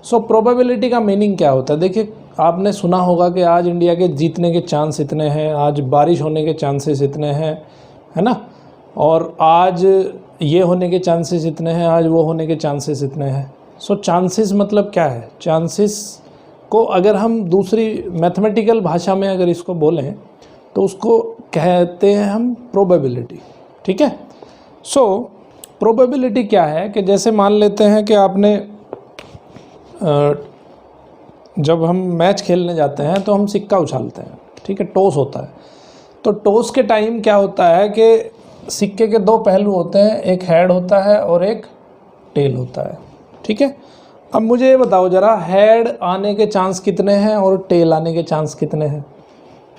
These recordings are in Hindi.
सो प्रोबेबिलिटी का मीनिंग क्या होता है? देखिए, आपने सुना होगा कि आज इंडिया के जीतने के चांस इतने हैं, आज बारिश होने के चांसेस इतने हैं, है ना, और आज ये होने के चांसेस इतने हैं, आज वो होने के चांसेस इतने हैं। सो चांसेस मतलब क्या है? चांसेस को अगर हम दूसरी मैथमेटिकल भाषा में अगर इसको बोलें तो उसको कहते हैं हम प्रोबेबिलिटी। ठीक है। सो प्रोबेबिलिटी क्या है कि जैसे मान लेते हैं कि आपने जब हम मैच खेलने जाते हैं तो हम सिक्का उछालते हैं, ठीक है, टॉस होता है। तो टॉस के टाइम क्या होता है कि सिक्के के दो पहलू होते हैं, एक हेड होता है और एक टेल होता है। ठीक है। अब मुझे ये बताओ ज़रा, हेड आने के चांस कितने हैं और टेल आने के चांस कितने हैं?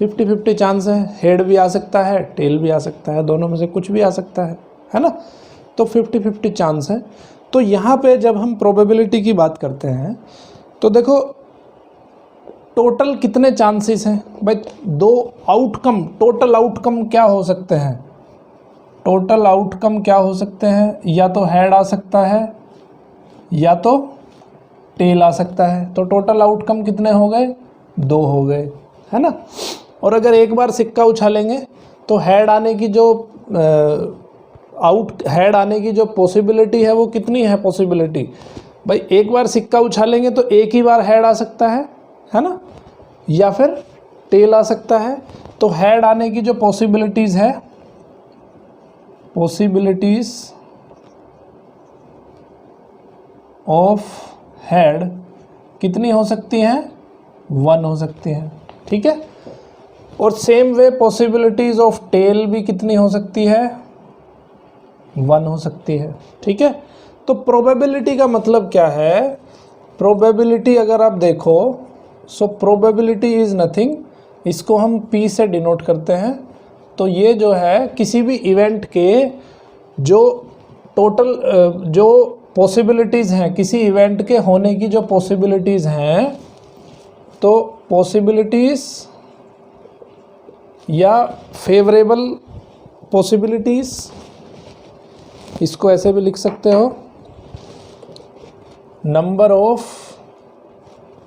50-50 चांस है। हेड भी आ सकता है, टेल भी आ सकता है, दोनों में से कुछ भी आ सकता है ना। तो 50-50 चांस है। तो यहाँ पे जब हम प्रोबेबिलिटी की बात करते हैं तो देखो टोटल कितने चांसेस हैं भाई? दो आउटकम, टोटल आउटकम क्या हो सकते हैं? टोटल आउटकम क्या हो सकते हैं? या तो हेड आ सकता है या तो टेल आ सकता है। तो टोटल आउटकम कितने हो गए? 2 हो गए, है ना। और अगर एक बार सिक्का उछालेंगे तो हेड आने की जो हेड आने की जो पॉसिबिलिटी है वो कितनी है? पॉसिबिलिटी भाई, एक बार सिक्का उछालेंगे तो एक ही बार हेड आ सकता है ना, या फिर टेल आ सकता है। तो हेड आने की जो पॉसिबिलिटीज़ है, पॉसिबिलिटीज़ ऑफ हेड कितनी हो सकती हैं? 1 हो सकती हैं। ठीक है। और same way possibilities of tail भी कितनी हो सकती है? 1 हो सकती है। ठीक है। तो प्रोबेबिलिटी का मतलब क्या है? प्रोबेबिलिटी अगर आप देखो, सो प्रोबेबिलिटी इज़ नथिंग, इसको हम P से डिनोट करते हैं। तो ये जो है किसी भी इवेंट के जो टोटल जो पॉसिबिलिटीज़ हैं, किसी इवेंट के होने की जो पॉसिबिलिटीज़ हैं, तो पॉसिबिलिटीज़ या फेवरेबल पॉसिबिलिटीज़, इसको ऐसे भी लिख सकते हो, number of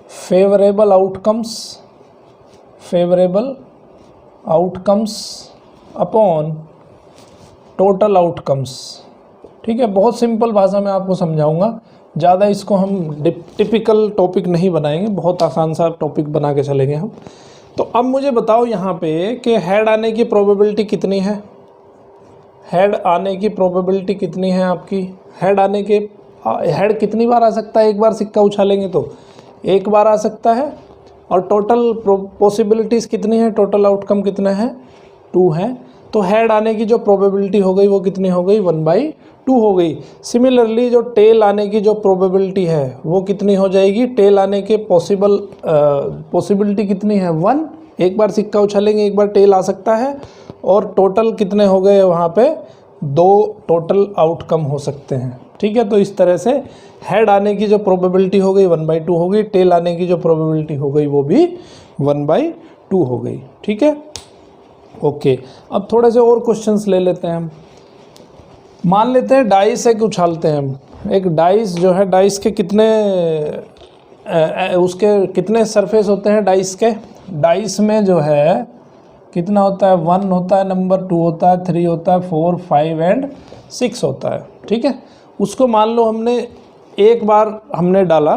favourable outcomes upon total outcomes. ठीक है। बहुत सिंपल भाषा में आपको समझाऊंगा, ज़्यादा इसको हम टिपिकल टॉपिक नहीं बनाएंगे, बहुत आसान सा टॉपिक बना के चलेंगे हम। तो अब मुझे बताओ यहाँ पे कि हेड आने की प्रोबेबिलिटी कितनी है? हेड आने की प्रोबेबिलिटी कितनी है आपकी? हेड कितनी बार आ सकता है? एक बार सिक्का उछालेंगे तो एक बार आ सकता है। और टोटल पॉसिबिलिटीज़ कितनी है? टोटल आउटकम कितने हैं? 2 हैं। तो हेड आने की जो प्रोबेबिलिटी हो गई वो कितनी हो गई? 1/2 हो गई। सिमिलरली जो टेल आने की जो प्रोबेबिलिटी है वो कितनी हो जाएगी? टेल आने के पॉसिबिलिटी कितनी है? 1। एक बार सिक्का उछालेंगे, एक बार टेल आ सकता है। और टोटल कितने हो गए वहाँ पे? 2 टोटल आउटकम हो सकते हैं। ठीक है। तो इस तरह से हेड आने की जो प्रोबेबिलिटी हो गई 1/2 हो गई, टेल आने की जो प्रोबेबिलिटी हो गई वो भी 1/2 हो गई। ठीक है। ओके। अब थोड़े से और क्वेश्चंस ले लेते हैं हम। मान लेते हैं डाइस एक उछालते हैं हम। एक डाइस जो है, डाइस के कितने उसके कितने सरफेस होते हैं डाइस के? डाइस में जो है कितना होता है? 1 होता है, नंबर 2 होता है, 3 होता है, 4, 5 एंड 6 होता है। ठीक है। उसको मान लो हमने एक बार हमने डाला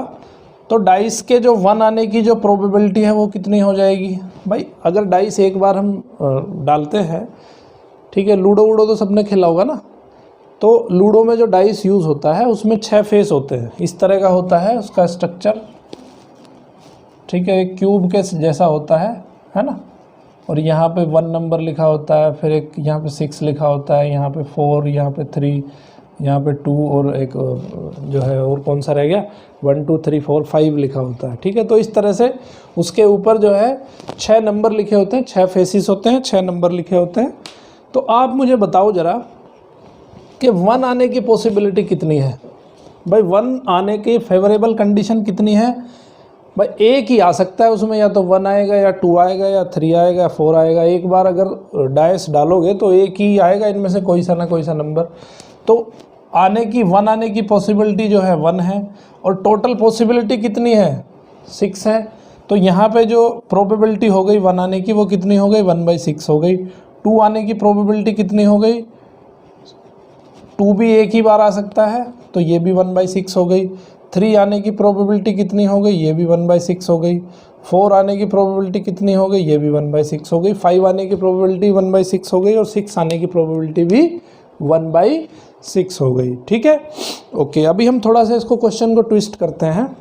तो डाइस के जो 1 आने की जो प्रोबेबिलिटी है वो कितनी हो जाएगी भाई? अगर डाइस एक बार हम डालते हैं, ठीक है, लूडो वूडो तो सबने खेला होगा ना, तो लूडो में जो डाइस यूज़ होता है उसमें 6 फेस होते हैं। इस तरह का होता है उसका स्ट्रक्चर। ठीक है। एक क्यूब के जैसा होता है ना। और यहाँ पे 1 नंबर लिखा होता है, फिर एक यहाँ पे 6 लिखा होता है, यहाँ पे 4, यहाँ पे 3, यहाँ पे 2 और एक जो है और कौन सा रह गया? 1 2 3 4 5 लिखा होता है। ठीक है। तो इस तरह से उसके ऊपर जो है 6 नंबर लिखे होते हैं, 6 फेसिस होते हैं, 6 नंबर लिखे होते हैं। तो आप मुझे बताओ ज़रा कि 1 आने की पॉसिबिलिटी कितनी है भाई? 1 आने की फेवरेबल कंडीशन कितनी है भाई? एक ही आ सकता है उसमें, या तो 1 आएगा या 2 आएगा या 3 आएगा या 4 आएगा। एक बार अगर डाइस डालोगे तो एक ही आएगा इनमें से कोई सा ना कोई सा नंबर। तो आने की 1 आने की पॉसिबिलिटी जो है 1 है, और टोटल पॉसिबिलिटी कितनी है 6 है। तो यहाँ पे जो प्रोबेबिलिटी हो गई 1 आने की वो कितनी हो गई 1/6 हो गई। 2 आने की प्रोबेबिलिटी कितनी हो गई, 2 भी एक ही बार आ सकता है तो ये भी 1/6 हो गई। 3 आने की प्रोबेबिलिटी कितनी हो गई, ये भी 1/6 हो गई। 4 आने की प्रोबेबिलिटी कितनी हो गई, ये भी 1/6 हो गई। 5 आने की प्रोबेबिलिटी 1/6 हो गई, और 6 आने की प्रोबेबिलिटी भी 1/6 हो गई। ठीक है, ओके। अभी हम थोड़ा सा इसको क्वेश्चन को ट्विस्ट करते हैं।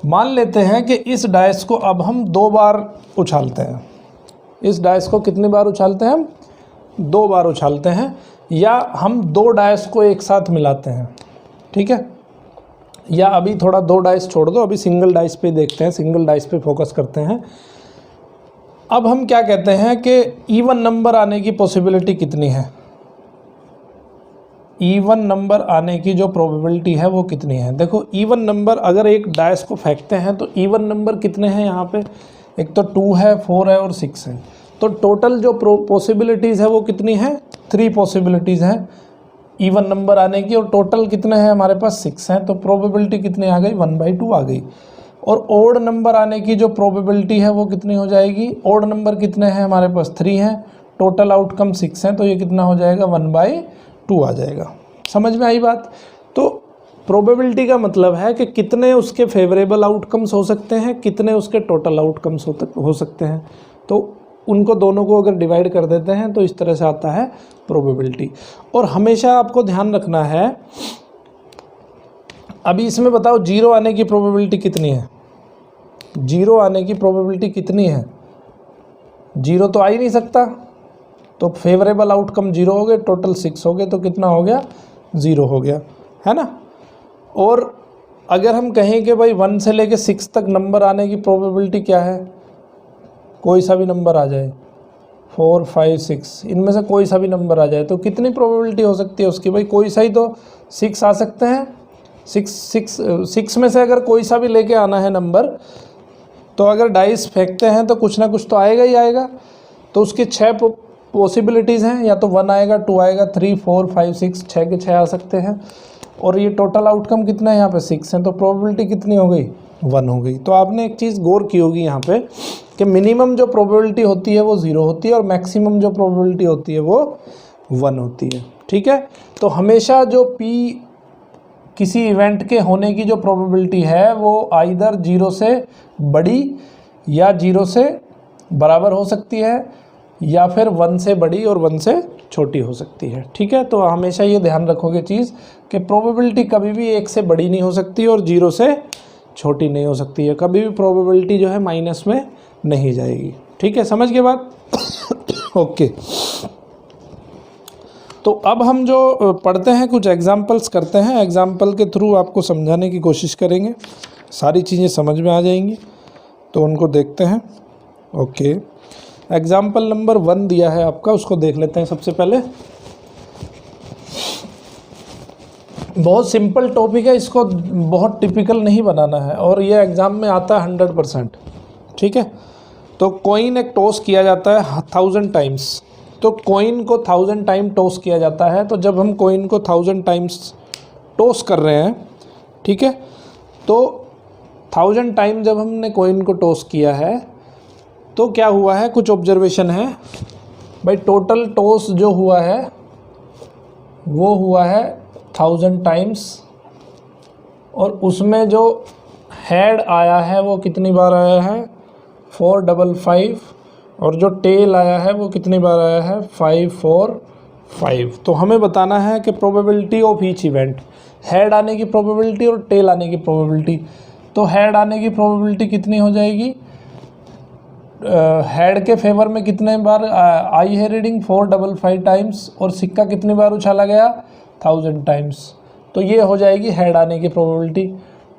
मान लेते हैं कि इस डाइस को अब हम 2 बार उछालते हैं। इस डाइस को कितनी बार उछालते हैं हम, 2 बार उछालते हैं, या हम 2 डाइस को एक साथ मिलाते हैं। ठीक है, या अभी थोड़ा 2 डाइस छोड़ दो, अभी सिंगल डाइस पे देखते हैं, सिंगल डाइस पे फोकस करते हैं। अब हम क्या कहते हैं कि इवन नंबर आने की पॉसिबिलिटी कितनी है, इवन नंबर आने की जो प्रोबेबिलिटी है वो कितनी है। देखो इवन नंबर अगर एक डाइस को फेंकते हैं तो इवन नंबर कितने हैं यहाँ पे, एक तो 2 है, 4 है और 6 है। तो टोटल जो पॉसिबिलिटीज़ है वो कितनी है, 3 पॉसिबिलिटीज़ हैं इवन नंबर आने की, और टोटल कितने हैं हमारे पास 6 हैं। तो प्रोबेबिलिटी कितनी आ गई 1/2 आ गई। और ओड नंबर आने की जो प्रोबेबिलिटी है वो कितनी हो जाएगी, ओड नंबर कितने हैं हमारे पास 3 हैं, टोटल आउटकम 6 हैं, तो ये कितना हो जाएगा 1/2 आ जाएगा। समझ में आई बात। तो प्रोबेबिलिटी का मतलब है कि कितने उसके फेवरेबल आउटकम्स हो सकते हैं, कितने उसके टोटल आउटकम्स हो सकते हैं। तो उनको दोनों को अगर डिवाइड कर देते हैं तो इस तरह से आता है प्रोबेबिलिटी। और हमेशा आपको ध्यान रखना है, अभी इसमें बताओ 0 आने की प्रोबेबिलिटी कितनी है, 0 आने की प्रोबेबिलिटी कितनी है, 0 तो आ ही नहीं सकता। तो फेवरेबल आउटकम 0 हो गए, टोटल 6 हो गए, तो कितना हो गया 0 हो गया, है ना। और अगर हम कहें कि भाई 1 से लेके 6 तक नंबर आने की प्रोबेबिलिटी क्या है, कोई सा भी नंबर आ जाए, 4, 5, 6, इनमें से कोई सा भी नंबर आ जाए, तो कितनी प्रोबेबिलिटी हो सकती है उसकी, भाई कोई सा ही तो 6 आ सकते हैं। 6 में से अगर कोई सा भी लेके आना है नंबर, तो अगर डाइस फेंकते हैं तो कुछ ना कुछ तो आएगा ही आएगा। तो उसकी 6 पॉसिबिलिटीज़ हैं, या तो 1 आएगा, 2 आएगा, 3, 4, 5, 6, 6 के 6 आ सकते हैं। और ये टोटल आउटकम कितना है यहाँ पे 6 है, तो प्रोबेबिलिटी कितनी हो गई 1 हो गई। तो आपने एक चीज़ गौर की होगी यहाँ पे कि मिनिमम जो प्रोबेबिलिटी होती है वो 0 होती है, और मैक्सिमम जो प्रोबेबिलिटी होती है वो 1 होती है। ठीक है, तो हमेशा जो P किसी इवेंट के होने की जो प्रोबेबिलिटी है वो आइदर 0 से बड़ी या 0 से बराबर हो सकती है, या फिर 1 से बड़ी और 1 से छोटी हो सकती है। ठीक है, तो हमेशा ये ध्यान रखोगे चीज़ कि प्रोबेबिलिटी कभी भी 1 से बड़ी नहीं हो सकती और 0 से छोटी नहीं हो सकती है। कभी भी प्रोबेबिलिटी जो है माइनस में नहीं जाएगी। ठीक है, समझ गए बात। ओके, तो अब हम जो पढ़ते हैं कुछ एग्जाम्पल्स करते हैं, एग्जाम्पल के थ्रू आपको समझाने की कोशिश करेंगे, सारी चीज़ें समझ में आ जाएंगी। तो उनको देखते हैं। ओके, एग्जाम्पल नंबर 1 दिया है आपका, उसको देख लेते हैं सबसे पहले। बहुत सिंपल टॉपिक है, इसको बहुत टिपिकल नहीं बनाना है, और ये एग्ज़ाम में आता है 100%। ठीक है, तो कॉइन एक टॉस किया जाता है 1000 टाइम्स। तो कॉइन को 1000 टाइम टॉस किया जाता है। तो जब हम कॉइन को 1000 टाइम्स टॉस कर रहे हैं, ठीक है, तो 1000 टाइम जब हमने कॉइन को टॉस किया है तो क्या हुआ है, कुछ ऑब्जर्वेशन है भाई। टोटल टॉस जो हुआ है वो हुआ है 1000 टाइम्स, और उसमें जो हेड आया है वो कितनी बार आया है 455, और जो टेल आया है वो कितनी बार आया है 545। तो हमें बताना है कि probability of each event, head आने की प्रोबेबिलिटी और टेल आने की प्रोबेबिलिटी। तो हेड आने की प्रोबेबिलिटी कितनी हो जाएगी, हेड के फेवर में कितने बार आई है रीडिंग 455 टाइम्स, और सिक्का कितनी बार उछाला गया 1000 टाइम्स। तो ये हो जाएगी हेड आने की प्रोबेबिलिटी।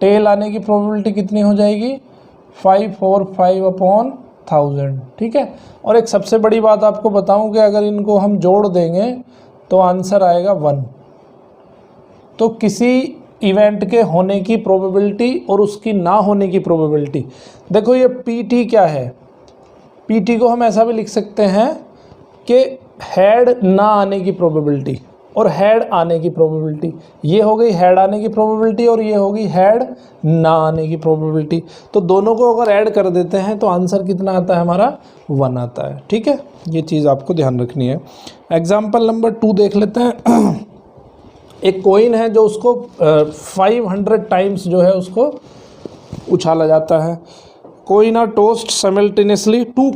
टेल आने की प्रोबेबिलिटी कितनी हो जाएगी 545/1000। ठीक है, और एक सबसे बड़ी बात आपको बताऊं कि अगर इनको हम जोड़ देंगे तो आंसर आएगा 1। तो किसी इवेंट के होने की प्रोबेबिलिटी और उसकी ना होने की प्रोबेबिलिटी, देखो ये PT क्या है, PT को हम ऐसा भी लिख सकते हैं कि हेड ना आने की प्रोबेबिलिटी। और हैड आने की प्रोबेबिलिटी। ये हो गई हैड आने की प्रोबेबिलिटी और ये होगी हैड ना आने की प्रोबेबिलिटी। तो दोनों को अगर ऐड कर देते हैं तो आंसर कितना आता है हमारा 1 आता है। ठीक है, ये चीज़ आपको ध्यान रखनी है। एग्जाम्पल नंबर 2 देख लेते हैं। एक कॉइन है जो उसको 500 टाइम्स जो है उसको उछाला जाता है। Coin are tossed simultaneously, two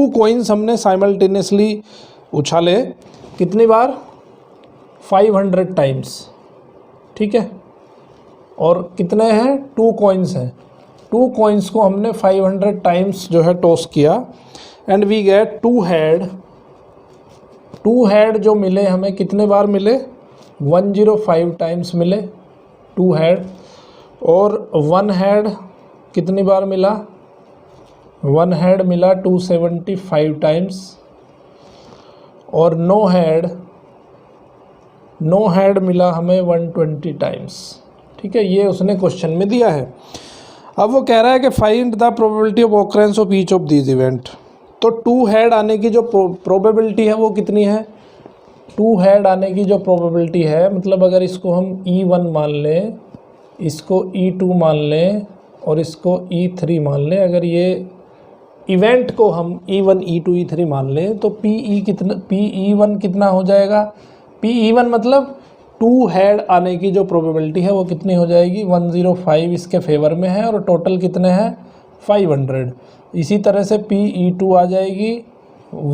coins हमने साइमल्टेनियसली उछाले कितनी बार 500 टाइम्स। ठीक है, और कितने हैं 2 कॉइन्स हैं। 2 कॉइन्स को हमने 500 टाइम्स जो है टॉस किया एंड वी गेट 2 हेड जो मिले हमें कितने बार मिले 105 टाइम्स मिले 2 हेड। और 1 हेड कितनी बार मिला 1 हेड मिला 275 टाइम्स। और नो हेड मिला हमें 120 टाइम्स। ठीक है, ये उसने क्वेश्चन में दिया है। अब वो कह रहा है कि find the probability of occurrence of each of these event. तो 2 हेड आने की जो प्रोबेबिलिटी है वो कितनी है 2 हेड आने की जो प्रोबेबिलिटी है, मतलब अगर इसको हम E1 मान लें, इसको E2 मान लें और इसको E3 मान लें, अगर ये इवेंट को हम E1 E2 E3 मान लें तो PE1 कितना हो जाएगा। PE1 मतलब 2 हेड आने की जो प्रोबेबिलिटी है वो कितनी हो जाएगी 105 इसके फेवर में है और टोटल कितने हैं 500। इसी तरह से PE2 आ जाएगी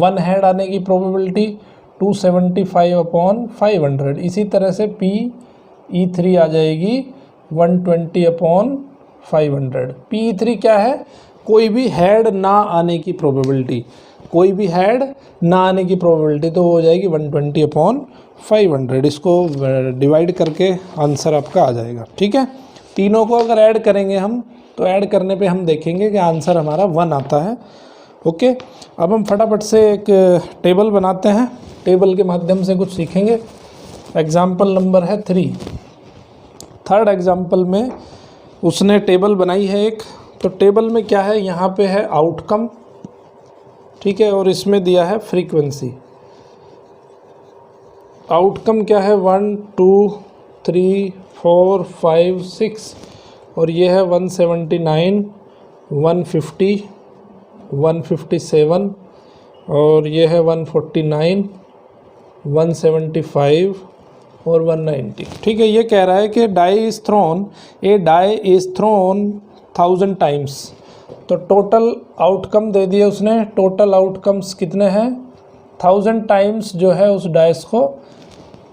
1 हेड आने की प्रोबेबिलिटी 275/500। इसी तरह से PE3 आ जाएगी 120/500। PE3 क्या है कोई भी हेड ना आने की प्रोबेबिलिटी, कोई भी हेड ना आने की प्रोबेबिलिटी, तो वो हो जाएगी 120/500। इसको डिवाइड करके आंसर आपका आ जाएगा। ठीक है, तीनों को अगर ऐड करेंगे हम तो ऐड करने पे हम देखेंगे कि आंसर हमारा 1 आता है। ओके, अब हम फटाफट से एक टेबल बनाते हैं, टेबल के माध्यम से कुछ सीखेंगे। एग्जाम्पल नंबर है 3। थर्ड एग्जाम्पल में उसने टेबल बनाई है एक। तो टेबल में क्या है, यहाँ पे है आउटकम, ठीक है, और इसमें दिया है फ्रीक्वेंसी। आउटकम क्या है 1 2 3 4 5 6 और ये है 179 150 157 और ये है 149 175 और 190। ठीक है, ये कह रहा है कि डाई इज थ्रोन 1000 टाइम्स। तो टोटल आउटकम दे दिए उसने, टोटल आउटकम्स कितने हैं 1000 टाइम्स जो है उस डाइस को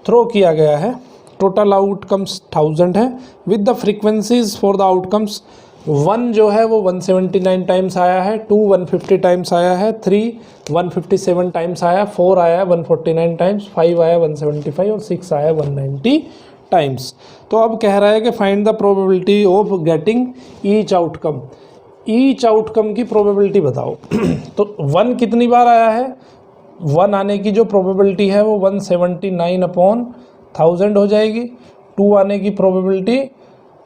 थ्रो किया गया है। टोटल आउटकम्स 1000 है with the frequencies for the outcomes. 1 जो है वो 179 टाइम्स आया है, 2 150 टाइम्स आया है, 3 157 टाइम्स आया, 4 आया 149 टाइम्स, 5 आया 175 और 6 आया 190 टाइम्स। तो अब कह रहा है कि find the probability of getting each outcome. Each outcome की प्रोबेबिलिटी बताओ। तो 1 कितनी बार आया है, 1 आने की जो प्रोबेबिलिटी है वो 179/1000 हो जाएगी। 2 आने की प्रोबेबिलिटी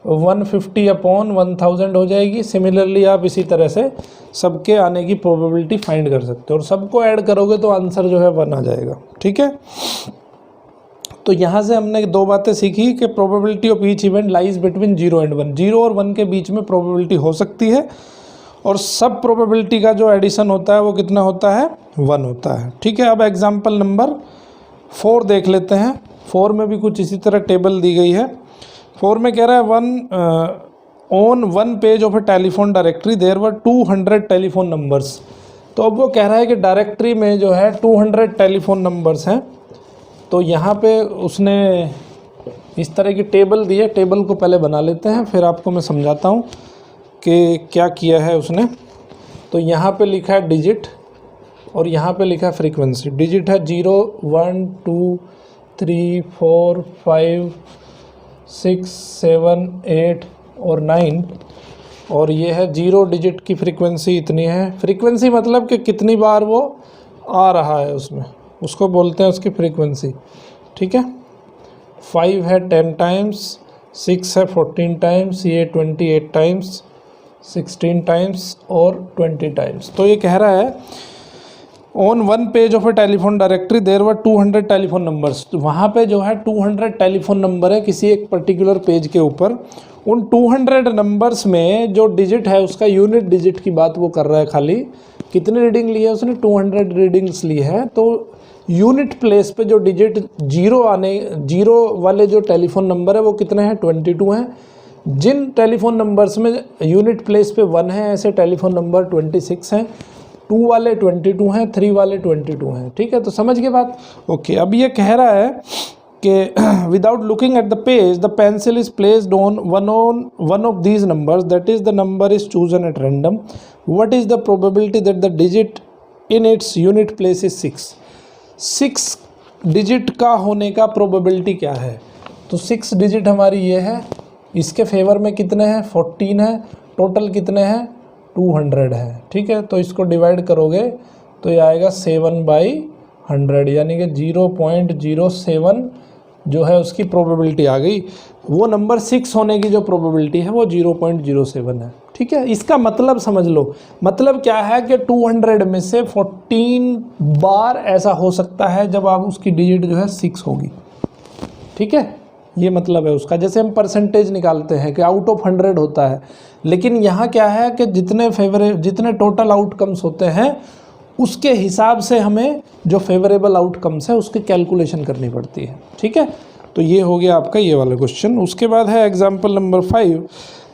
150/1000 हो जाएगी। सिमिलरली आप इसी तरह से सबके आने की प्रोबेबिलिटी फाइंड कर सकते हो और सबको ऐड करोगे तो आंसर जो है 1 आ जाएगा। ठीक है, तो यहाँ से हमने 2 बातें सीखी कि probability of each event lies between 0 and 1। 0 और 1 के बीच में प्रोबेबिलिटी हो सकती है और सब प्रोबेबिलिटी का जो एडिशन होता है वो कितना होता है 1 होता है। ठीक है, अब एग्जाम्पल नंबर 4 देख लेते हैं। 4 में भी कुछ इसी तरह टेबल दी गई है। 4 में कह रहा है on 1 page of a telephone directory there were 200 telephone numbers. तो अब वो कह रहा है कि डायरेक्टरी में जो है 200 टेलीफोन नंबर्स हैं। तो यहाँ पे उसने इस तरह की टेबल दी है। टेबल को पहले बना लेते हैं फिर आपको मैं समझाता हूँ कि क्या किया है उसने। तो यहाँ पे लिखा है डिजिट और यहाँ पे लिखा है फ्रीक्वेंसी। डिजिट है 0 1 2 3 4 5 6 7 8 और 9 और ये है 0 डिजिट की फ्रीक्वेंसी इतनी है। फ्रीक्वेंसी मतलब कि कितनी बार वो आ रहा है उसमें, उसको बोलते हैं उसकी फ्रीक्वेंसी। ठीक है, 5 है 10 टाइम्स, 6 है 14 टाइम्स, ये 28 टाइम्स, 16 टाइम्स और 20 टाइम्स। तो ये कह रहा है on one page of a telephone directory there were 200 telephone numbers. तो वहाँ पे जो है 200 टेलीफोन नंबर है किसी एक पर्टिकुलर पेज के ऊपर। उन 200 नंबर्स में जो डिजिट है उसका यूनिट डिजिट की बात वो कर रहा है खाली। कितनी रीडिंग ली है उसने? 200 रीडिंग्स ली है। तो यूनिट प्लेस पे जो डिजिट जीरो वाले जो टेलीफोन नंबर है वो कितने हैं? 22 हैं। जिन टेलीफोन नंबर्स में यूनिट प्लेस पे 1 है ऐसे टेलीफोन नंबर 26 हैं। 2 वाले 22 हैं, 3 वाले 22 हैं। ठीक है, तो समझ गए बात? ओके, अब ये कह रहा है कि without looking at the page the pencil is placed on one of these numbers, that is the number is chosen at random, what is the probability that the digit in its unit place is 6 digit का होने का प्रोबेबिलिटी क्या है? तो 6 डिजिट हमारी ये है, इसके फेवर में कितने हैं? 14 है। टोटल कितने हैं? 200 है। ठीक है, तो इसको डिवाइड करोगे तो ये आएगा 7/100, यानी कि 0.07 जो है उसकी प्रोबेबिलिटी आ गई। वो नंबर 6 होने की जो प्रोबेबिलिटी है वो 0.07 है। ठीक है, इसका मतलब समझ लो। मतलब क्या है कि 200 में से 14 बार ऐसा हो सकता है जब आप उसकी डिजिट जो है 6 होगी। ठीक है, ये मतलब है उसका। जैसे हम परसेंटेज निकालते हैं कि आउट ऑफ 100 होता है, लेकिन यहाँ क्या है कि जितने टोटल आउटकम्स होते हैं उसके हिसाब से हमें जो फेवरेबल आउटकम्स है उसकी कैलकुलेशन करनी पड़ती है। ठीक है, तो ये हो गया आपका ये वाला क्वेश्चन। उसके बाद है example number 5।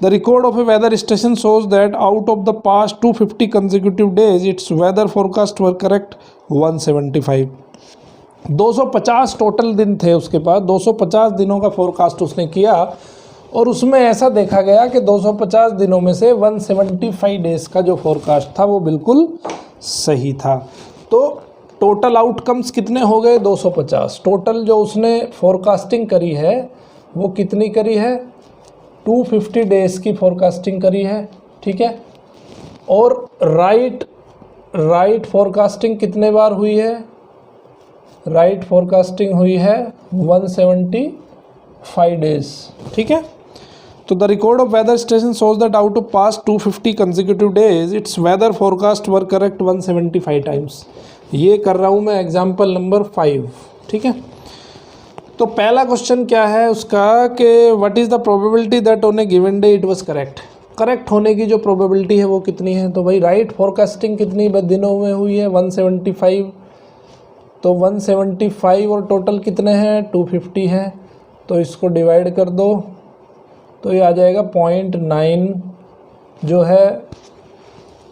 The record of a weather station shows that out of the past 250 consecutive days its weather forecast were correct 175। 250 total दिन थे उसके पास, 250 दिनों का फोरकास्ट उसने किया और उसमें ऐसा देखा गया कि 250 दिनों में से 175 डेज का जो फोरकास्ट था वो बिल्कुल सही था। तो टोटल आउटकम्स कितने हो गए? 250। टोटल जो उसने फोरकास्टिंग करी है वो कितनी करी है? 250 डेज की फोरकास्टिंग करी है। ठीक है, और राइट फोरकास्टिंग कितने बार हुई है? राइट फोरकास्टिंग हुई है 175 डेज। ठीक है, तो the record of weather station shows that out of past 250 consecutive days its weather forecast were correct 175 times. ये कर रहा हूँ मैं एग्जाम्पल नंबर 5। ठीक है, तो पहला क्वेश्चन क्या है उसका कि what is the probability that on A given day it was correct. Correct होने की जो प्रोबेबिलिटी है वो कितनी है? तो भाई राइट फोरकास्टिंग कितनी दिनों में हुई है? 175। तो 175 और टोटल कितने हैं? 250 हैं। तो इसको डिवाइड कर दो तो ये आ जाएगा 0.9 जो है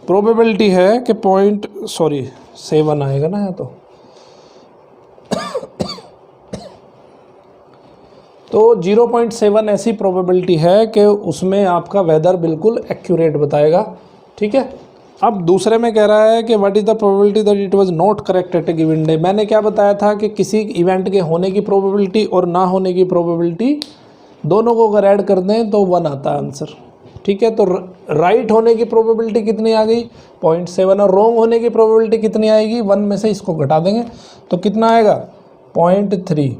प्रोबेबिलिटी है कि 7 आएगा ना है तो 0.7 ऐसी प्रोबेबिलिटी है कि उसमें आपका वेदर बिल्कुल एक्यूरेट बताएगा। ठीक है, अब दूसरे में कह रहा है कि what is the probability that it was not correct at a given day. मैंने क्या बताया था कि किसी इवेंट के होने की प्रोबेबिलिटी और ना होने की प्रोबेबिलिटी दोनों को अगर ऐड कर दें तो 1 आता है आंसर। ठीक है, तो राइट होने की प्रोबेबिलिटी कितनी आ गई? 0.7। और रॉन्ग होने की प्रोबेबिलिटी कितनी आएगी? 1 में से इसको घटा देंगे तो कितना आएगा? 0.3।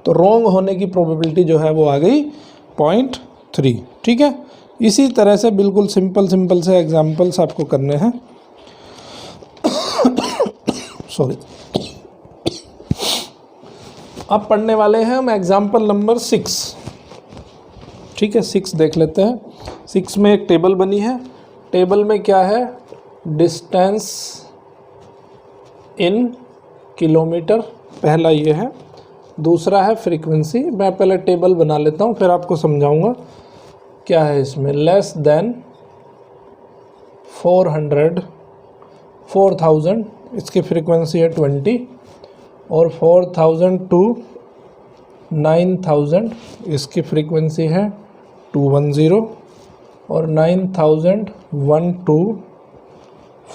तो रॉन्ग होने की प्रोबेबिलिटी जो है वो आ गई 0.3। ठीक है, इसी तरह से बिल्कुल सिंपल से एग्जाम्पल्स आपको करने हैं। सॉरी, अब पढ़ने वाले हैं हम एग्जाम्पल नंबर 6। ठीक है, 6 देख लेते हैं। 6 में एक टेबल बनी है। टेबल में क्या है? डिस्टेंस इन किलोमीटर, पहला ये है। दूसरा है फ्रीक्वेंसी। मैं पहले टेबल बना लेता हूँ फिर आपको समझाऊंगा क्या है इसमें। लेस देन 4000 इसकी फ्रीक्वेंसी है 20 और 4000 to 9000 इसकी फ्रीक्वेंसी है 210 और 9001 to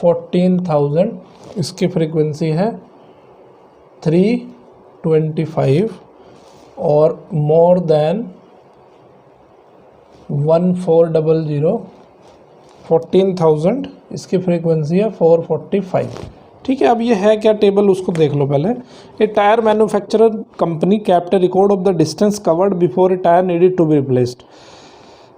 14000 इसकी फ्रीक्वेंसी है 325 और मोर देन 1400 14000 इसकी फ्रीक्वेंसी है 445। ठीक है, अब ये है क्या टेबल उसको देख लो पहले। A tyre manufacturer company kept a record of the distance covered before a tyre needed to be replaced.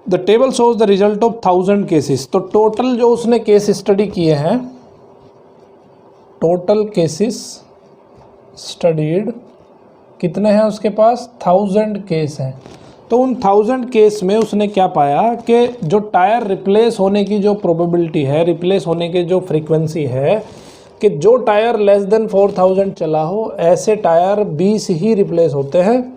The table shows the result of 1000 cases. तो टोटल जो उसने केस स्टडी किए हैं टोटल केसेस स्टडीड, कितने हैं उसके पास, 1000 केस हैं। तो उन 1000 केस में उसने क्या पाया कि जो टायर रिप्लेस होने की जो प्रोबेबिलिटी है, रिप्लेस होने की जो फ्रीक्वेंसी है, कि जो टायर लेस देन 4000 चला हो ऐसे टायर 20 ही रिप्लेस होते हैं।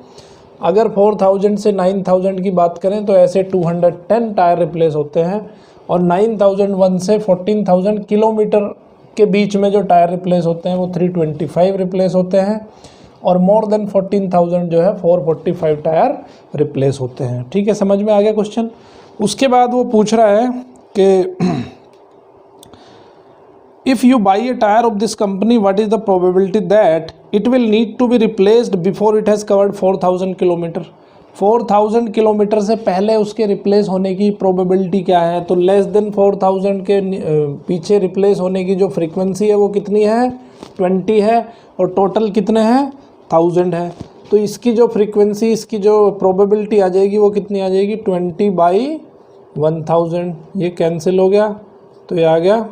अगर 4000 से 9000 की बात करें तो ऐसे 210 टायर रिप्लेस होते हैं, और 9001 से 14000 किलोमीटर के बीच में जो टायर रिप्लेस होते हैं वो 325 रिप्लेस होते हैं, और मोर देन 14000 जो है 445 टायर रिप्लेस होते हैं। ठीक है, समझ में आ गया क्वेश्चन। उसके बाद वो पूछ रहा है कि if you buy a tire of this company, what is the probability that it will need to be replaced before it has covered 4000 kilometre. 4000 kilometre से पहले उसके रिप्लेस होने की प्रोबेबिलिटी क्या है? तो लेस देन 4000 के पीछे रिप्लेस होने की जो फ्रीक्वेंसी है वो कितनी है, 20 है, और टोटल कितने हैं, 1000 है। तो इसकी जो फ्रीक्वेंसी, इसकी जो प्रोबेबिलिटी आ जाएगी वो कितनी आ जाएगी, 20/1000। ये कैंसिल हो गया, तो ये आ गया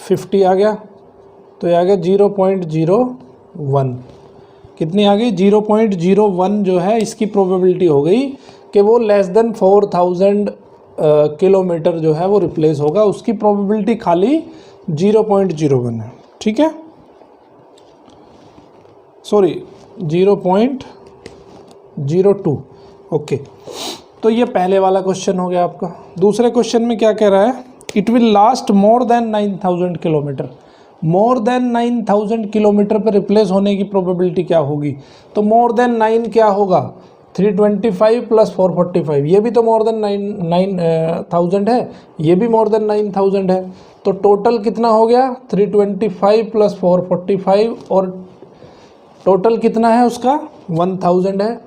50 आ गया, तो ये आ गया 0.01। कितनी आ गई, 0.01 जो है इसकी प्रोबेबिलिटी हो गई कि वो लेस देन 4000 किलोमीटर जो है वो रिप्लेस होगा। उसकी प्रोबेबिलिटी खाली 0.01 है। ठीक है, सॉरी 0.02। ओके, तो ये पहले वाला क्वेश्चन हो गया आपका। दूसरे क्वेश्चन में क्या कह रहा है, it will last more than 9000 kilometre. More than 9000 kilometre पर रिप्लेस होने की प्रोबेबिलिटी क्या होगी? तो मोर देन 9 क्या होगा, 325 + 445, ये भी तो मोर देन 9000 है, ये भी मोर देन 9000 है। तो टोटल कितना हो गया, 325 + 445, और टोटल कितना है उसका, 1000 है।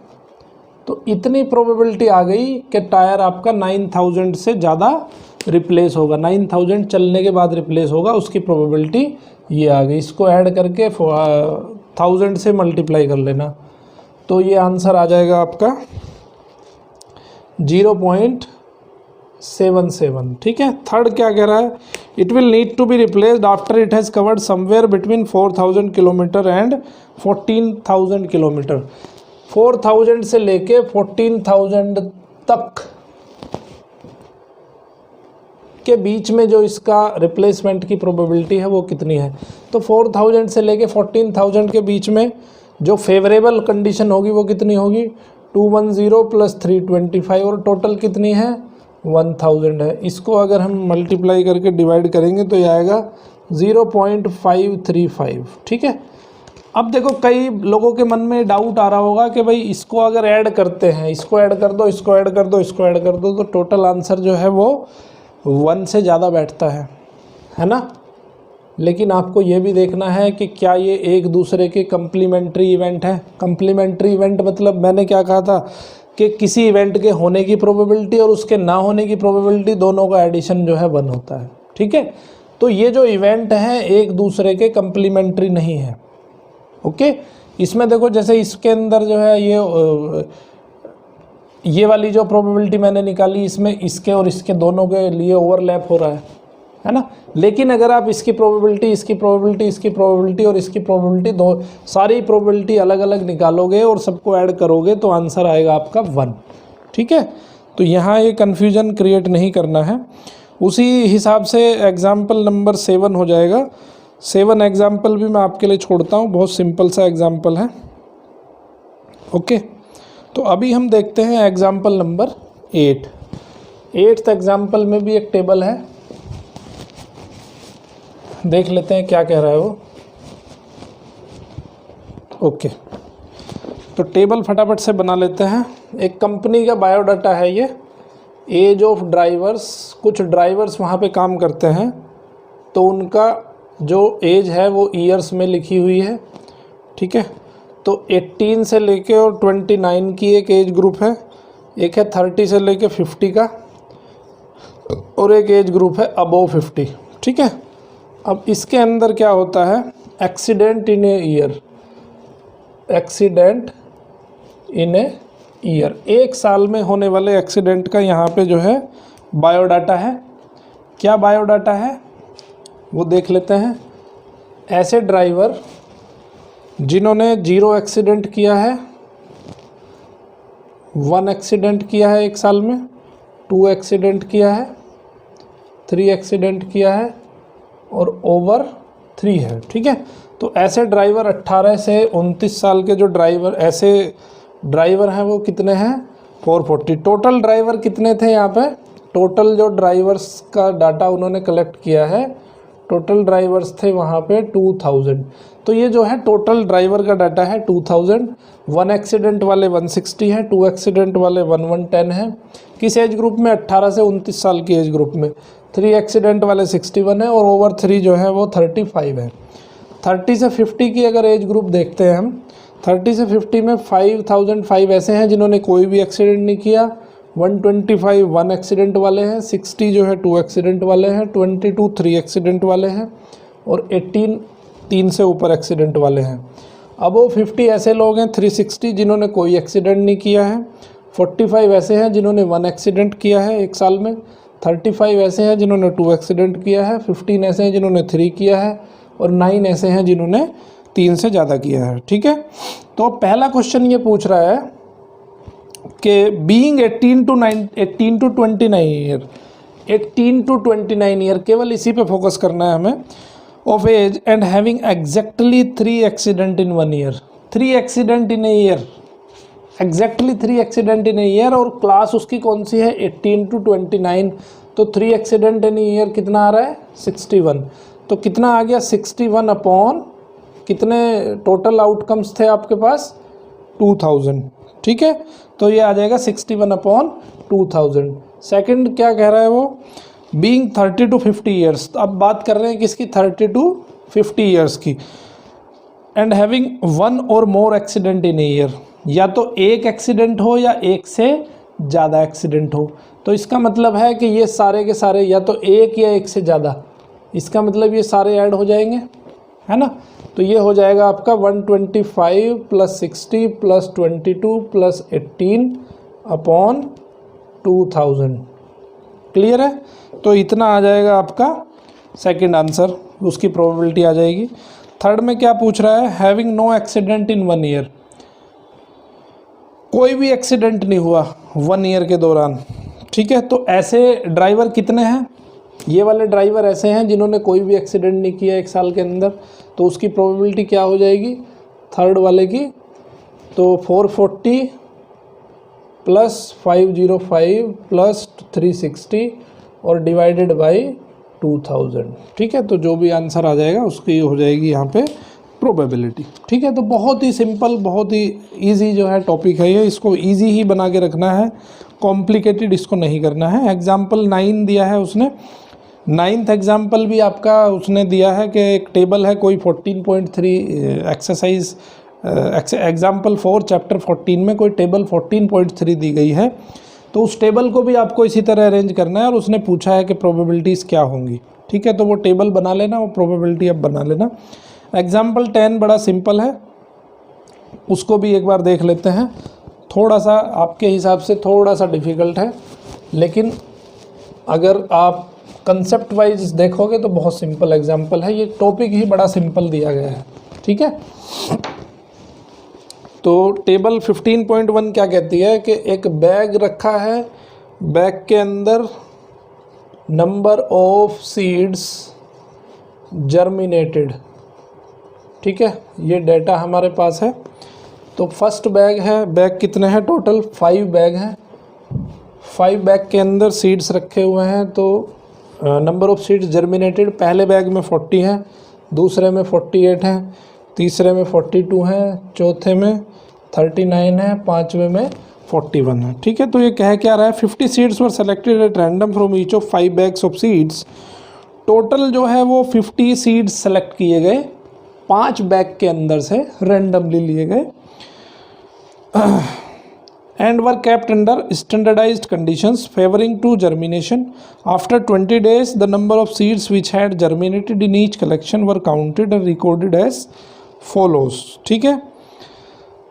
तो इतनी प्रोबेबिलिटी आ गई कि टायर आपका 9000 से ज़्यादा रिप्लेस होगा, 9000 चलने के बाद रिप्लेस होगा, उसकी प्रोबेबिलिटी ये आ गई। इसको ऐड करके 1000 से मल्टीप्लाई कर लेना, तो ये आंसर आ जाएगा आपका 0.77। ठीक है, थर्ड क्या कह रहा है, it will need to be replaced after it has covered somewhere between 4000 kilometre and 14000 kilometre. 4000 से लेके 14000 तक के बीच में जो इसका रिप्लेसमेंट की प्रोबेबिलिटी है वो कितनी है? तो 4000 से लेके 14000 के बीच में जो फेवरेबल कंडीशन होगी वो कितनी होगी, 210 + 325, और टोटल कितनी है, 1000 है। इसको अगर हम मल्टीप्लाई करके डिवाइड करेंगे तो ये आएगा 0.535। ठीक है, अब देखो कई लोगों के मन में डाउट आ रहा होगा कि भाई इसको अगर ऐड करते हैं, इसको ऐड कर दो, इसको ऐड कर दो, इसको ऐड कर दो, तो टोटल आंसर जो है वो 1 से ज़्यादा बैठता है ना। लेकिन आपको ये भी देखना है कि क्या ये एक दूसरे के कम्प्लीमेंट्री इवेंट है। कम्प्लीमेंट्री इवेंट मतलब मैंने क्या कहा था कि किसी इवेंट के होने की प्रोबेबिलिटी और उसके ना होने की प्रोबेबिलिटी दोनों का एडिशन जो है 1 होता है। ठीक है, तो ये जो इवेंट हैं एक दूसरे के कम्प्लीमेंट्री नहीं है। ओके, इसमें देखो जैसे इसके अंदर जो है ये वाली जो प्रोबेबिलिटी मैंने निकाली, इसमें इसके और इसके दोनों के लिए ओवरलैप हो रहा है ना। लेकिन अगर आप इसकी प्रोबेबिलिटी, इसकी प्रोबेबिलिटी, इसकी प्रोबेबिलिटी और इसकी प्रोबेबिलिटी, दो सारी प्रोबेबिलिटी अलग अलग निकालोगे और सबको ऐड करोगे तो आंसर आएगा आपका 1। ठीक है, तो यहाँ ये कन्फ्यूजन क्रिएट नहीं करना है। उसी हिसाब से एग्जाम्पल नंबर 7 हो जाएगा। 7 एग्जाम्पल भी मैं आपके लिए छोड़ता हूँ, बहुत सिंपल सा एग्जाम्पल है। ओके, तो अभी हम देखते हैं एग्जाम्पल नंबर 8। 8th एग्जाम्पल में भी एक टेबल है, देख लेते हैं क्या कह रहा है वो। ओके, तो टेबल फटाफट से बना लेते हैं। एक कंपनी का बायोडाटा है ये, एज ऑफ ड्राइवर्स। कुछ ड्राइवर्स वहाँ पे काम करते हैं तो उनका जो एज है वो ईयर्स में लिखी हुई है। ठीक है, तो 18 से लेके और 29 की एक एज ग्रुप है, एक है 30 से लेके 50 का, और एक एज ग्रुप है अबव 50। ठीक है, अब इसके अंदर क्या होता है, accident in a year. Accident in a year, एक साल में होने वाले एक्सीडेंट का यहाँ पे जो है बायोडाटा है। क्या बायोडाटा है वो देख लेते हैं। ऐसे ड्राइवर जिन्होंने 0 एक्सीडेंट किया है, 1 एक्सीडेंट किया है एक साल में, 2 एक्सीडेंट किया है, 3 एक्सीडेंट किया है और ओवर 3 है। ठीक है, तो ऐसे ड्राइवर 18 से 29 साल के जो ड्राइवर ऐसे ड्राइवर हैं वो कितने हैं? 440। टोटल ड्राइवर कितने थे यहाँ पे? टोटल जो ड्राइवर्स का डाटा उन्होंने कलेक्ट किया है, टोटल ड्राइवर्स थे वहाँ पे 2000। तो ये जो है टोटल ड्राइवर का डाटा है 2000। 1 एक्सीडेंट वाले 160 हैं, 2 एक्सीडेंट वाले 1110 हैं। किस एज ग्रुप में? 18 से 29 साल की एज ग्रुप में। 3 एक्सीडेंट वाले 61 है और ओवर 3 जो है वो 35 है। 30 से 50 की अगर एज ग्रुप देखते हैं हम, 30 से 50 में 5005 ऐसे हैं जिन्होंने कोई भी एक्सीडेंट नहीं किया। 125 1 एक्सीडेंट वाले हैं, 60 जो है 2 एक्सीडेंट वाले हैं, 22 3 एक्सीडेंट वाले हैं और 18 3 से ऊपर एक्सीडेंट वाले हैं। अब वो 50 ऐसे लोग हैं 360 जिन्होंने कोई एक्सीडेंट नहीं किया है। 45 ऐसे हैं जिन्होंने 1 एक्सीडेंट किया है एक साल में। 35 ऐसे हैं जिन्होंने 2 एक्सीडेंट किया है। 15 ऐसे हैं जिन्होंने 3 किया है और 9 ऐसे हैं जिन्होंने 3 से ज़्यादा किया है। ठीक है, तो पहला क्वेश्चन ये पूछ रहा है कि being 18 to 29 year, 18 to 29 year, केवल इसी पे फोकस करना है हमें, of age and having exactly 3 accident in 1 year. 3 accident in a year, exactly 3 accident in a year, और क्लास उसकी कौन सी है? 18 to 29। तो 3 एक्सीडेंट इन ईयर कितना आ रहा है? 61। तो कितना आ गया? 61 अपॉन कितने टोटल आउटकम्स थे आपके पास? 2000। ठीक है, तो ये आ जाएगा 61 अपॉन 2000। सेकंड क्या कह रहा है वो? Being 30 to 50 years. तो अब बात कर रहे हैं किसकी? 30 to 50 ईयर्स की। एंड हैविंग 1 और मोर एक्सीडेंट इन ए ईयर, या तो एक एक्सीडेंट हो या एक से ज़्यादा एक्सीडेंट हो। तो इसका मतलब है कि ये सारे के सारे या तो एक या एक से ज़्यादा, इसका मतलब ये सारे ऐड हो जाएंगे, है ना। तो ये हो जाएगा आपका 125 + 60 + 22 + 18 अपॉन 2000। क्लियर है? तो इतना आ जाएगा आपका सेकंड आंसर, उसकी प्रोबेबिलिटी आ जाएगी। थर्ड में क्या पूछ रहा है? Having no accident in 1 year, कोई भी एक्सीडेंट नहीं हुआ 1 ईयर के दौरान। ठीक है, तो ऐसे ड्राइवर कितने हैं? ये वाले ड्राइवर ऐसे हैं जिन्होंने कोई भी एक्सीडेंट नहीं किया एक साल के अंदर। तो उसकी प्रोबेबिलिटी क्या हो जाएगी थर्ड वाले की? तो 440 + 505 + 360 और डिवाइडेड बाय 2000। ठीक है, तो जो भी आंसर आ जाएगा उसकी हो जाएगी यहाँ पे प्रोबेबिलिटी। ठीक है, तो बहुत ही सिंपल, बहुत ही इजी जो है टॉपिक है ये, इसको इजी ही बना के रखना है, कॉम्प्लिकेटेड इसको नहीं करना है। एग्जाम्पल 9 दिया है उसने। 9th एग्जाम्पल भी आपका उसने दिया है कि एक टेबल है कोई 14.3 एक्सरसाइज एग्जाम्पल 4 चैप्टर 14 में कोई टेबल 14.3 दी गई है। तो उस टेबल को भी आपको इसी तरह अरेंज करना है और उसने पूछा है कि प्रोबेबिलिटीज़ क्या होंगी। ठीक है, तो वो टेबल बना लेना, वो प्रोबेबिलिटी अब बना लेना। एग्जाम्पल 10 बड़ा सिंपल है, उसको भी एक बार देख लेते हैं। थोड़ा सा आपके हिसाब से थोड़ा सा डिफ़िकल्ट है, लेकिन अगर आप कंसेप्ट वाइज देखोगे तो बहुत सिंपल एग्जाम्पल है। ये टॉपिक ही बड़ा सिंपल दिया गया है। ठीक है, तो टेबल 15.1 क्या कहती है कि एक बैग रखा है, बैग के अंदर नंबर ऑफ सीड्स जर्मिनेटेड। ठीक है, ये डेटा हमारे पास है। तो फर्स्ट बैग है, बैग कितने हैं टोटल? 5 बैग हैं। 5 बैग के अंदर सीड्स रखे हुए हैं। तो नंबर ऑफ सीड्स जर्मिनेटेड, पहले बैग में 40 हैं, दूसरे में 48 हैं, तीसरे में 42 हैं, चौथे में 39 है, पाँचवें में 41 है। ठीक है, तो ये कह क्या रहा है? 50 seeds were selected at random from each of 5 bags of seeds. Total जो है वो 50 सीड्स सेलेक्ट किए गए, 5 बैग के अंदर से रैंडमली लिए गए, and were kept under standardized conditions favoring to germination. After 20 days, the number of seeds which had germinated in each collection were counted and recorded as follows. ठीक है,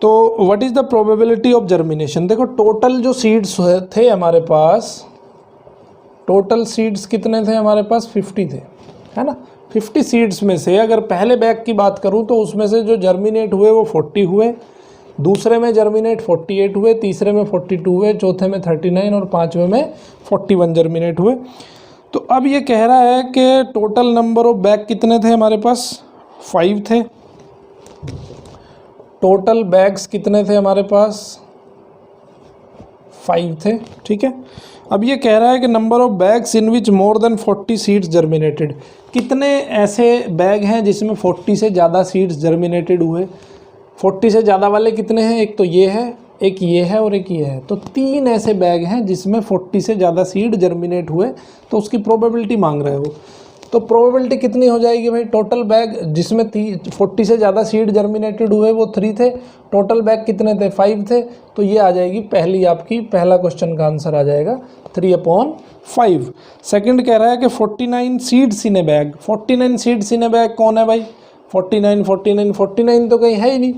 तो what is the probability of germination? देखो टोटल जो सीड्स थे हमारे पास टोटल सीड्स कितने थे हमारे पास, 50 थे, है ना। 50 सीड्स में से अगर पहले बैग की बात करूं तो उसमें से जो जर्मिनेट हुए वो 40 हुए, दूसरे में जर्मिनेट 48 हुए, तीसरे में 42 हुए, चौथे में 39 और पांचवें में 41 जर्मिनेट हुए। तो अब ये कह रहा है कि टोटल नंबर ऑफ बैग कितने थे हमारे पास, 5 थे। टोटल बैग्स कितने थे हमारे पास, 5 थे, ठीक है। अब ये कह रहा है कि number of bags in which more than 40 seeds germinated, कितने ऐसे बैग हैं जिसमें 40 से ज़्यादा सीड्स जर्मिनेटेड हुए। 40 से ज़्यादा वाले कितने हैं, एक तो ये है, एक ये है और एक ये है। तो 3 ऐसे बैग हैं जिसमें 40 से ज़्यादा सीड जर्मिनेट हुए, तो उसकी प्रोबेबिलिटी मांग रहे हो। तो प्रोबेबिलिटी कितनी हो जाएगी भाई, टोटल बैग जिसमें 40 से ज़्यादा सीड जर्मिनेटेड हुए वो 3 थे, टोटल बैग कितने थे, 5 थे। तो ये आ जाएगी पहली आपकी, पहला क्वेश्चन का आंसर आ जाएगा 3/5। सेकंड कह रहा है कि 49 सीड्स इन ए बैग। 49 सीड्स इन ए बैग कौन है भाई, 49 तो कहीं है ही नहीं,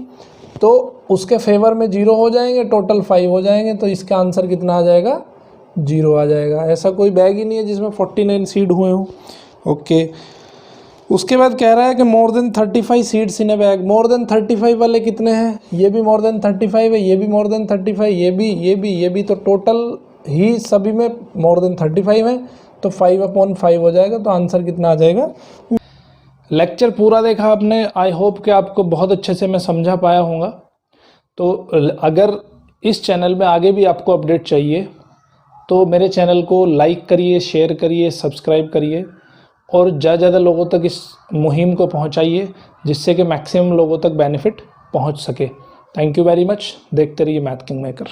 तो उसके फेवर में 0 हो जाएंगे, टोटल 5 हो जाएंगे, तो इसका आंसर कितना आ जाएगा, 0 आ जाएगा। ऐसा कोई बैग ही नहीं है जिसमें 49 सीड हुए हों। ओके, उसके बाद कह रहा है कि मोर देन 35 सीड्स इन ए बैग। मोर देन 35 वाले कितने हैं, ये भी मोर देन 35 है, ये भी मोर देन 35, ये भी, तो टोटल ही सभी में मोर देन 35 है, तो 5/5 हो जाएगा। तो आंसर कितना आ जाएगा। लेक्चर पूरा देखा आपने, आई होप कि आपको बहुत अच्छे से मैं समझा पाया होऊंगा। तो अगर इस चैनल में आगे भी आपको अपडेट चाहिए तो मेरे चैनल को लाइक करिए, शेयर करिए, सब्सक्राइब करिए और ज़्यादा ज़्यादा लोगों तक इस मुहिम को पहुंचाइए, जिससे कि मैक्सिमम लोगों तक बेनिफिट पहुंच सके। Thank you very much. देखते रहिए मैथ किंग मेकर।